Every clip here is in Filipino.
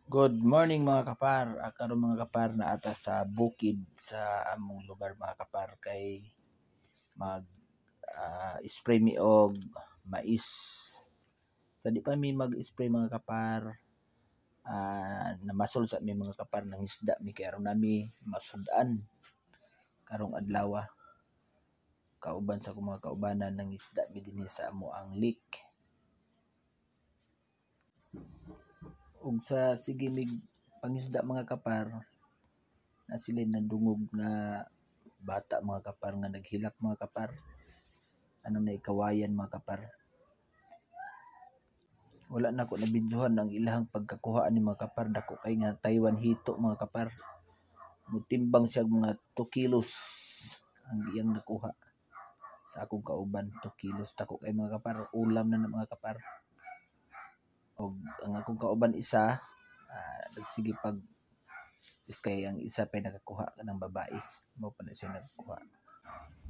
Good morning mga kapar. Karon mga kapar na ata sa bukid sa among lugar mga kapar kay mag spray mi og mais. Sa di pa mi mag-spray mga kapar, namasol sa mi mga kapar ng isda mi kay aron nami masudan karong adlaw. Kauban sa mga kaubanan ng isda mi dinhi sa amo ang lake. Ug sa sige mig pangisda mga kapar, na sila nandungog na bata mga kapar nga naghilak mga kapar, ano na ikawayan mga kapar. Wala na ko nabidyohan ang ilahang pagkakuha ni mga kapar, dako kay nga Taiwan hito mga kapar, mutimbang siya mga 2 kilos ang iyang nakuha sa akong kauban. 2 kilos dako kay mga kapar, ulam na mga kapar. Og ang akong kauban isa nagsige pag kay ang isa pa nakakuha ng babae, mo pa na siya nakakuha.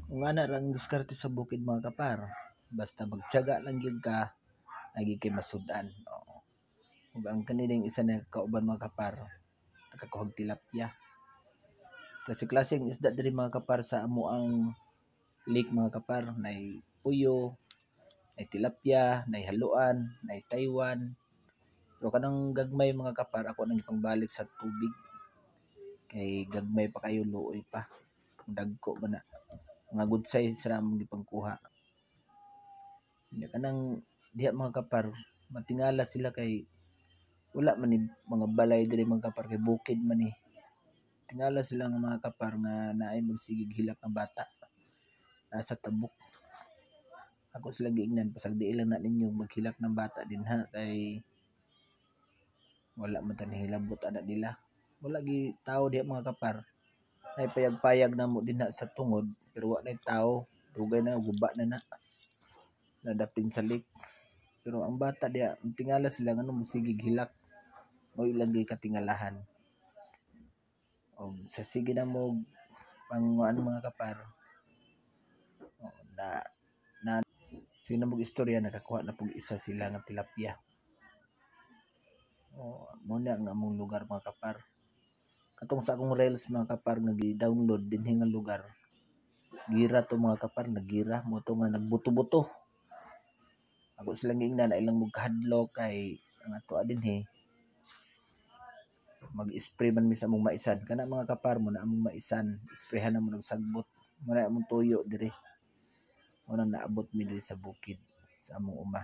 Kung ana lang diskarte sa bukid mga kapar, basta magtiyaga lang gyud ka, lagi kay masudan. Ug ang kanilang isa na kauban mga kapar, nakakuhag tilapia. Klase-klase ang isda diri mga kapar sa amo ang lake mga kapar. Nay puyo, nay tilapia, nay haluan, nay Taiwan. Pero kanang gagmay mga kapar, ako nang ipangbalik sa tubig kay gagmay pa kayo, luoy pa, dagko ba na mga good size ra mong gipangkuha. Kanang diha mga kapar, matingala sila kay wala man ni mga balay diri mga kapar, kay bukid man ni. Tingala sila nga mga kapar nga naay magsigig hilak ng bata sa tabok. Ako sila giingnan, pasag di lang na ninyo maghilak ng bata din ha, kay wala man tan hilabot ana nila. Wala gi tao diha mga kapar. Nay payag-payag na mo dinha sa tungod, pero wala nay tao, dugay na guba na nadapin sa lake. Pero ang bata diha, tingala sila nga magsigig hilak, o ilang katingalahan. O sa sige na mo pang mga kapar, na sige na mo istorya, nakakuha na pug isa sila nga tilapia. Mo na ang among lugar mga kapar. Katong sa akong reels mga kapar nga gi-download dinhi nga lugar, gira to mga kapar, nagira mo to nga nagbuto-buto. Ako silang giingnan na ilang magkahadlok kay ang ato dinhi mag-spray man mi sa among maisan. Kana mga kapar mo na among maisan, sprayhan na mo ng sagbot, mo na among tuyo diri. Mo nang naabot mi diri sa bukid sa among uma.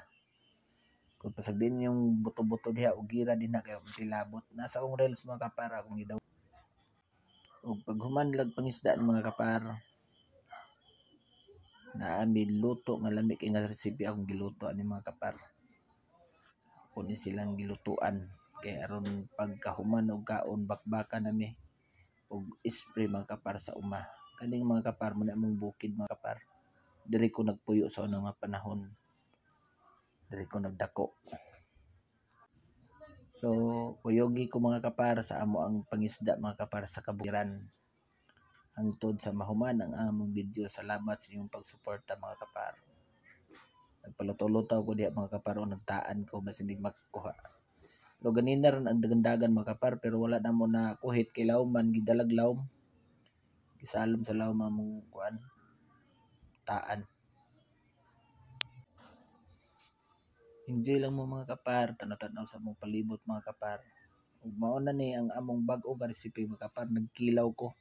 Kung pasag din yung buto-buto diha o gira din na kayo tilabot, nasa akong reels mga kapar akong gidaw. Ug pag humanlag pangisda mga kapar, naami luto nga lami kay nga recipe akong giluto ani mga kapar. Kunin silang gilutuan kay aron pagkahuman og kaon bakbakan nami og spray mga kapar sa uma. Kaning mga kapar mo na among bukid mga kapar, diri ko nagpuyo sa unang mga panahon, diri ko nagdako. So puyogi ko mga kapar sa amo ang pangisda mga kapar sa kabukiran. Hangtod sa mahuman ang among video. Salamat sa inyong pagsuporta mga kapar. Nagpaluto-luto ko diha mga kapar, o nagtaan ko mas hindi makakuha. Pero ganina ron ang dagandagan mga kapar, pero wala na mo na kuhit kay lawman, gidalag lawm. Gisalom sa lawm among kuan taan. Enjoy lang mo mga kapar, tanaw-tanaw sa among palibot mga kapar. Ug mao na ni ang among bag-o nga recipe mga kapar. Nagkilaw ko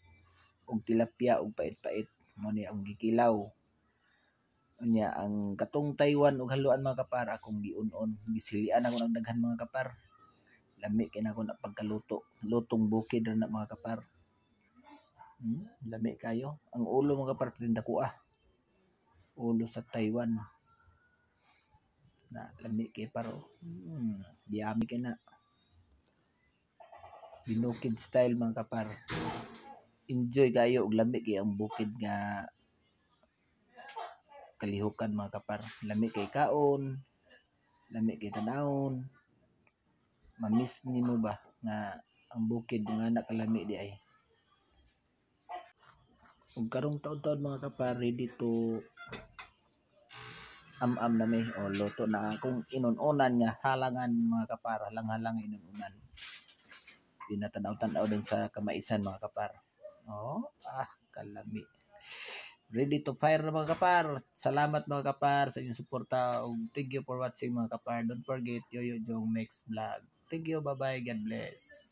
og tilapia og pait-pait, mo ni ang gikilaw. Unya ang katong Taiwan ug haluan mga kapar, akong giun-on, gisilian ako ng daghan mga kapar. Lami kay nako na pagkaluto, lutong bukid ra na mga kapar. Lami kayo. Ang ulo mga kapar pinda ko ulo sa Taiwan. Na lami kay paro. Yummy kay na. Binukid style mga kapar. Enjoy kayo og lami kay ang bukid nga kalihukan mga kapar. Lami kay kaon, lami kay tanawon. Mamiss nimo ba nga ang bukid nga nakalami di ay. Ug karong taon-taon mga kapar, ready to am-am na mi o luto na akong inununan nga halangan mga kapar, halang-halang inununan. Pinatanaw-tanaw din sa kamaisan mga kapar. Oh, kalami. Ready to fire na mga kapar. Salamat mga kapar sa inyong suporta. Thank you for watching mga kapar. Don't forget Yoyo Jong Mix Vlog. Thank you. Bye-bye. God bless.